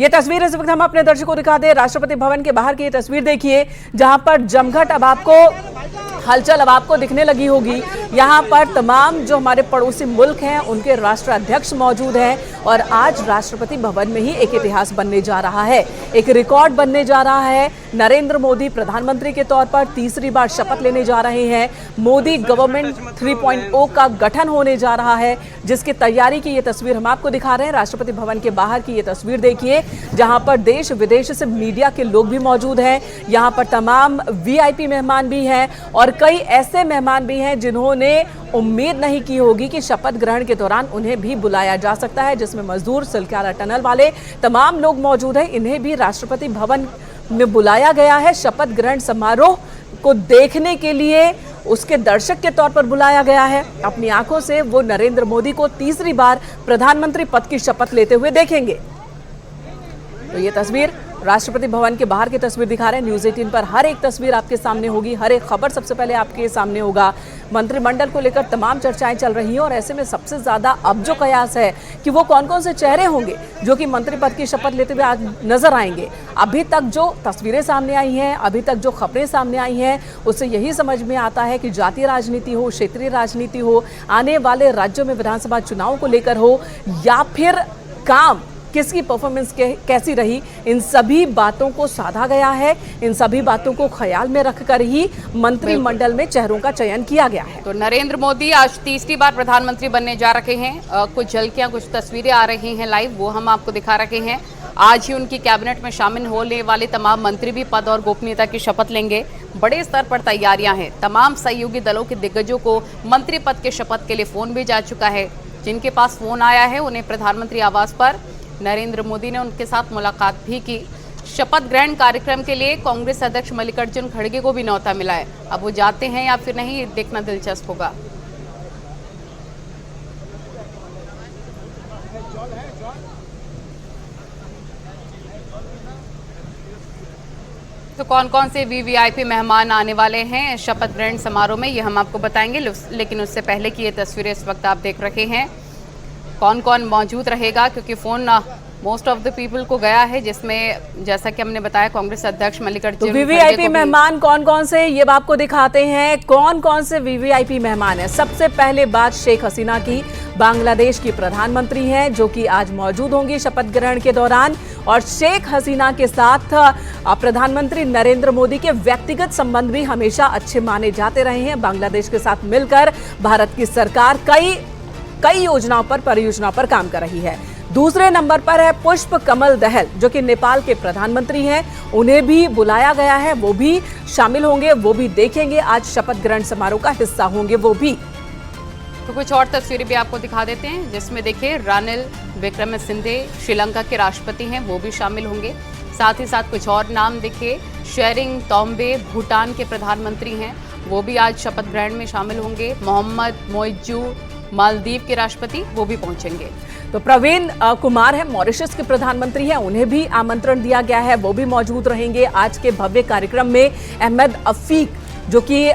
ये तस्वीर इस वक्त हम अपने दर्शकों को दिखा दें। राष्ट्रपति भवन के बाहर की ये तस्वीर देखिए, जहां पर जमघट अब आपको हलचल अब आपको दिखने लगी होगी। यहाँ पर तमाम जो हमारे पड़ोसी मुल्क हैं उनके राष्ट्राध्यक्ष मौजूद हैं और आज राष्ट्रपति भवन में ही एक इतिहास बनने जा रहा है, एक रिकॉर्ड बनने जा रहा है। नरेंद्र मोदी प्रधानमंत्री के तौर पर तीसरी बार शपथ लेने जा रहे हैं। मोदी गवर्नमेंट 3.0 का गठन होने जा रहा है, जिसकी तैयारी की ये तस्वीर हम आपको दिखा रहे हैं। राष्ट्रपति भवन के बाहर की ये तस्वीर देखिए, जहां पर देश विदेश से मीडिया के लोग भी मौजूद हैं। यहाँ पर तमाम VIP मेहमान भी हैं और कई ऐसे मेहमान भी हैं जिन्होंने उम्मीद नहीं की होगी कि शपथ ग्रहण के दौरान उन्हें भी बुलाया जा सकता है, जिसमें मजदूर, सिलक्यारा टनल वाले तमाम लोग मौजूद हैं। इन्हें भी राष्ट्रपति भवन में बुलाया गया है शपथ ग्रहण समारोह को देखने के लिए, उसके दर्शक के तौर पर बुलाया गया है। अपनी आंखों से वो नरेंद्र मोदी को तीसरी बार प्रधानमंत्री पद की शपथ लेते हुए देखेंगे। तो ये तस्वीर राष्ट्रपति भवन के बाहर की तस्वीर दिखा रहे हैं। न्यूज़ 18 पर हर एक तस्वीर आपके सामने होगी, हर एक खबर सबसे पहले आपके सामने होगा। मंत्रिमंडल को लेकर तमाम चर्चाएं चल रही हैं और ऐसे में सबसे ज्यादा अब जो कयास है कि वो कौन कौन से चेहरे होंगे जो कि मंत्री पद की शपथ लेते हुए आज नजर आएंगे। अभी तक जो तस्वीरें सामने आई हैं, अभी तक जो खबरें सामने आई हैं, उससे यही समझ में आता है कि जातीय राजनीति हो, क्षेत्रीय राजनीति हो, आने वाले राज्यों में विधानसभा चुनाव को लेकर हो, या फिर काम किसकी परफॉर्मेंस कैसी रही, इन सभी बातों को साधा गया है। इन सभी बातों को ख्याल में रखकर ही मंत्रिमंडल में चेहरों का चयन किया गया है। तो नरेंद्र मोदी आज तीसरी बार प्रधानमंत्री बनने जा रहे हैं। कुछ झलकियां, कुछ तस्वीरें आ रही हैं लाइव, वो हम आपको दिखा रहे हैं। आज ही उनकी कैबिनेट में शामिल होने वाले तमाम मंत्री भी पद और गोपनीयता की शपथ लेंगे। बड़े स्तर पर तैयारियां हैं। तमाम सहयोगी दलों के दिग्गजों को मंत्री पद के शपथ के लिए फोन भी जा चुका है। जिनके पास फोन आया है उन्हें प्रधानमंत्री आवास पर नरेंद्र मोदी ने उनके साथ मुलाकात भी की। शपथ ग्रहण कार्यक्रम के लिए कांग्रेस अध्यक्ष मल्लिकार्जुन खड़गे को भी न्योता मिला है। अब वो जाते हैं या फिर नहीं, देखना दिलचस्प होगा। तो कौन कौन से VVIP मेहमान आने वाले हैं शपथ ग्रहण समारोह में, ये हम आपको बताएंगे। लेकिन उससे पहले की ये तस्वीरें इस वक्त आप देख रहे हैं, कौन कौन मौजूद रहेगा, क्योंकि phone most of the people को गया है, जिसमें जैसा कि हमने बताया कांग्रेस अध्यक्ष मल्लिकार्जुन तो VVIP मेहमान कौन कौन से, ये आपको दिखाते हैं कौन कौन से VVIP मेहमान है। सबसे पहले बात शेख हसीना की, बांग्लादेश की प्रधानमंत्री हैं जो कि आज मौजूद होंगी शपथ ग्रहण के दौरान। और शेख हसीना के साथ प्रधानमंत्री नरेंद्र मोदी के व्यक्तिगत संबंध भी हमेशा अच्छे माने जाते रहे हैं। बांग्लादेश के साथ मिलकर भारत की सरकार कई योजनाओं पर, परियोजनाओं पर काम कर रही है। दूसरे नंबर पर है पुष्प कमल दहल जो कि नेपाल के प्रधानमंत्री हैं, उन्हें भी बुलाया गया है, वो भी शामिल होंगे, वो भी देखेंगे, आज शपथ ग्रहण समारोह का हिस्सा होंगे वो भी। तो कुछ और तस्वीरें भी आपको दिखा देते हैं, जिसमें देखिए रानिल विक्रमसिंघे श्रीलंका के राष्ट्रपति हैं, वो भी शामिल होंगे। साथ ही साथ कुछ और नाम देखिए, शेरिंग तोम्बे भूटान के प्रधानमंत्री हैं, वो भी आज शपथ ग्रहण में शामिल होंगे। मोहम्मद मोइजू मालदीव के राष्ट्रपति, वो भी पहुंचेंगे। तो प्रवीण कुमार है, मॉरिशस के प्रधानमंत्री हैं, उन्हें भी आमंत्रण दिया गया है, वो भी मौजूद रहेंगे आज के भव्य कार्यक्रम में। अहमद अफीक जो कि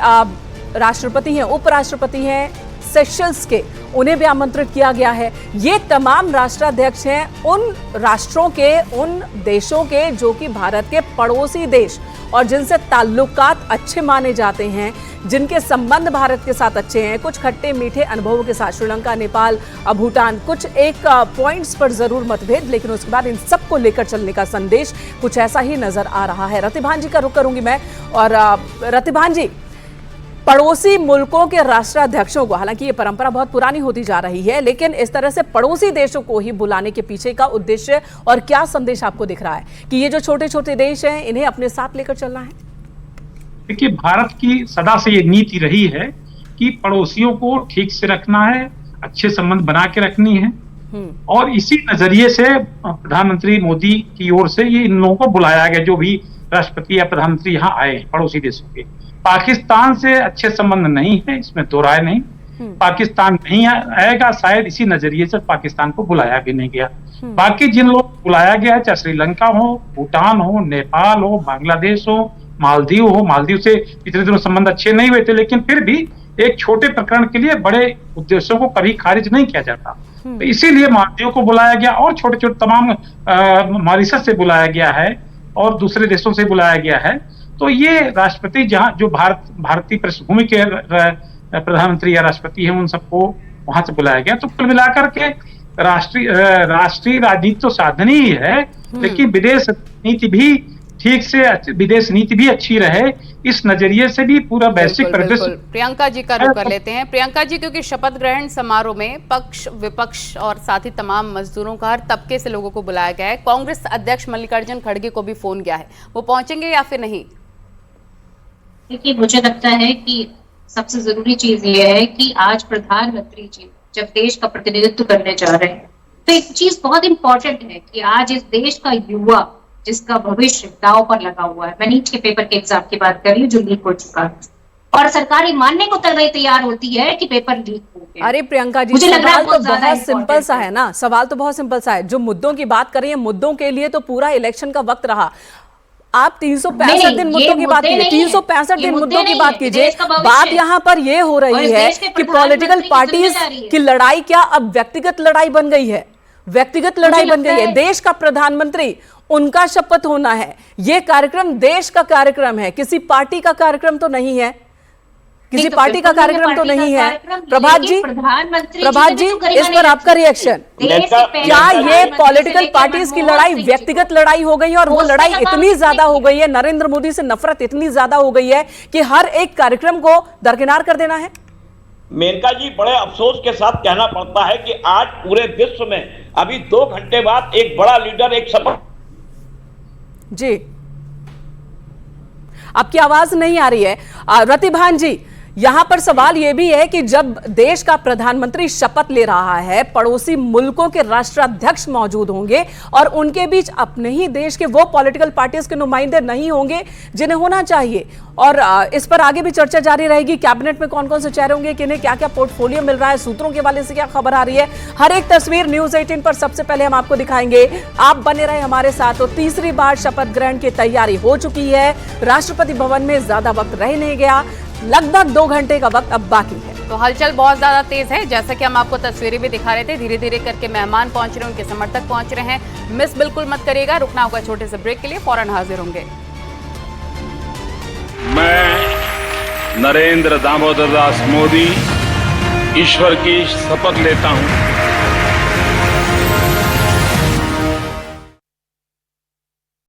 राष्ट्रपति हैं, उपराष्ट्रपति हैं सेशल्स के, उन्हें भी आमंत्रित किया गया है। ये तमाम राष्ट्राध्यक्ष हैं उन राष्ट्रों के, उन देशों के जो कि भारत के पड़ोसी देश और जिनसे ताल्लुकात अच्छे माने जाते हैं, जिनके संबंध भारत के साथ अच्छे हैं। कुछ खट्टे मीठे अनुभवों के साथ श्रीलंका, नेपाल, भूटान, कुछ एक पॉइंट्स पर जरूर मतभेद, लेकिन उसके बाद इन सबको लेकर चलने का संदेश कुछ ऐसा ही नजर आ रहा है। रतिभान जी का रुख करूंगी मैं। और रतिभान जी, पड़ोसी मुल्कों के राष्ट्राध्यक्षों को, हालांकि ये परंपरा बहुत पुरानी होती जा रही है, लेकिन इस तरह से पड़ोसी देशों को ही बुलाने के पीछे का उद्देश्य और क्या संदेश आपको दिख रहा है कि ये जो छोटे छोटे देश हैं इन्हें अपने साथ लेकर चलना है? देखिए, भारत की सदा से ये नीति रही है कि पड़ोसियों को ठीक से रखना है, अच्छे संबंध बना के रखनी है। और इसी नजरिए से प्रधानमंत्री मोदी की ओर से ये इन लोगों को बुलाया गया, जो भी राष्ट्रपति या प्रधानमंत्री यहाँ आए पड़ोसी देशों के। पाकिस्तान से अच्छे संबंध नहीं है, इसमें दो राय नहीं। पाकिस्तान नहीं आएगा, शायद इसी नजरिए से पाकिस्तान को बुलाया भी नहीं गया। बाकी जिन लोग बुलाया गया है, चाहे श्रीलंका हो, भूटान हो, नेपाल हो, बांग्लादेश हो, मालदीव हो, मालदीव से पिछले दिनों संबंध अच्छे नहीं हुए थे, लेकिन फिर भी एक छोटे प्रकरण के लिए बड़े उद्देश्यों को कभी खारिज नहीं किया जाता। तो इसीलिए मालदीव को बुलाया गया और छोटे छोटे तमाम मॉरिशस से बुलाया गया है और दूसरे देशों से बुलाया गया है। तो ये राष्ट्रपति जो भारतीय पृष्ठभूमि के प्रधानमंत्री या राष्ट्रपति हैं, उन सबको वहां से बुलाया गया। तो कुल मिलाकर के राष्ट्रीय राजनीति तो साधन ही है, लेकिन विदेश नीति भी ठीक से, विदेश नीति भी अच्छी रहे, इस नजरिए से भी पूरा वैश्विक परिदृश्य। प्रियंका जी का रुख कर लेते हैं। प्रियंका जी, क्योंकि शपथ ग्रहण समारोह में पक्ष विपक्ष और साथ ही तमाम मजदूरों का हर तबके से लोगों को बुलाया गया है। कांग्रेस अध्यक्ष मल्लिकार्जुन खड़गे को भी फोन गया है, वो पहुंचेंगे या फिर नहीं? देखिए, मुझे लगता है कि सबसे जरूरी चीज ये है कि आज प्रधानमंत्री जी जब देश का प्रतिनिधित्व करने जा रहे हैं, तो एक चीज बहुत इंपॉर्टेंट है कि आज इस देश का युवा जिसका भविष्य दांव पर लगा हुआ है, मैं नीट के पेपर के एग्जाम की बात कर रही हूँ जो लीक हो चुका है, और सरकार मानने को तैयार होती है कि पेपर लीक हो गया। अरे प्रियंका जी, सवाल तो बहुत सिंपल सा है ना, सवाल तो बहुत सिंपल सा है। जो मुद्दों की बात कर रही है, मुद्दों के लिए तो पूरा इलेक्शन का वक्त रहा। आप 365 दिन मुद्दों की बात कीजिए, 365 दिन मुद्दों की बात कीजिए। बात यहाँ पर ये हो रही है कि पॉलिटिकल पार्टीज की लड़ाई क्या अब व्यक्तिगत लड़ाई बन गई है, व्यक्तिगत लड़ाई बन गई है। देश का प्रधानमंत्री, उनका शपथ होना है, ये कार्यक्रम देश का कार्यक्रम है, किसी पार्टी का कार्यक्रम तो नहीं है, किसी पार्टी का कार्यक्रम तो नहीं है। प्रभात जी, इस पर आपका रिएक्शन, क्या ये पॉलिटिकल पार्टीज की लड़ाई व्यक्तिगत लड़ाई हो गई है और वो लड़ाई इतनी ज्यादा हो गई है, नरेंद्र मोदी से नफरत इतनी ज्यादा हो गई है कि हर एक कार्यक्रम को दरकिनार कर देना है? मेनका जी, बड़े अफसोस के साथ कहना पड़ता है कि आज पूरे विश्व में अभी 2 घंटे बाद एक बड़ा लीडर एक शपथ। जी, आपकी आवाज नहीं आ रही है रतिभान जी। यहां पर सवाल यह भी है कि जब देश का प्रधानमंत्री शपथ ले रहा है, पड़ोसी मुल्कों के राष्ट्राध्यक्ष मौजूद होंगे और उनके बीच अपने ही देश के वो पॉलिटिकल पार्टीज के नुमाइंदे नहीं होंगे जिन्हें होना चाहिए। और इस पर आगे भी चर्चा जारी रहेगी। कैबिनेट में कौन कौन से चेहरे होंगे, किन्हें क्या क्या पोर्टफोलियो मिल रहा है, सूत्रों के वाले से क्या खबर आ रही है, हर एक तस्वीर न्यूज़ 18 पर सबसे पहले हम आपको दिखाएंगे। आप बने रहे हमारे साथ। तो तीसरी बार शपथ ग्रहण की तैयारी हो चुकी है। राष्ट्रपति भवन में ज्यादा वक्त रह नहीं गया, लगभग 2 घंटे का वक्त अब बाकी है। तो हलचल बहुत ज्यादा तेज है, जैसा कि हम आपको तस्वीरें भी दिखा रहे थे। धीरे धीरे करके मेहमान पहुंच रहे हैं, उनके समर्थक पहुंच रहे हैं। मिस बिल्कुल मत करिएगा, रुकना होगा छोटे से ब्रेक के लिए, फौरन हाजिर होंगे। मैं नरेंद्र दामोदर दास मोदी ईश्वर की शपथ लेता हूं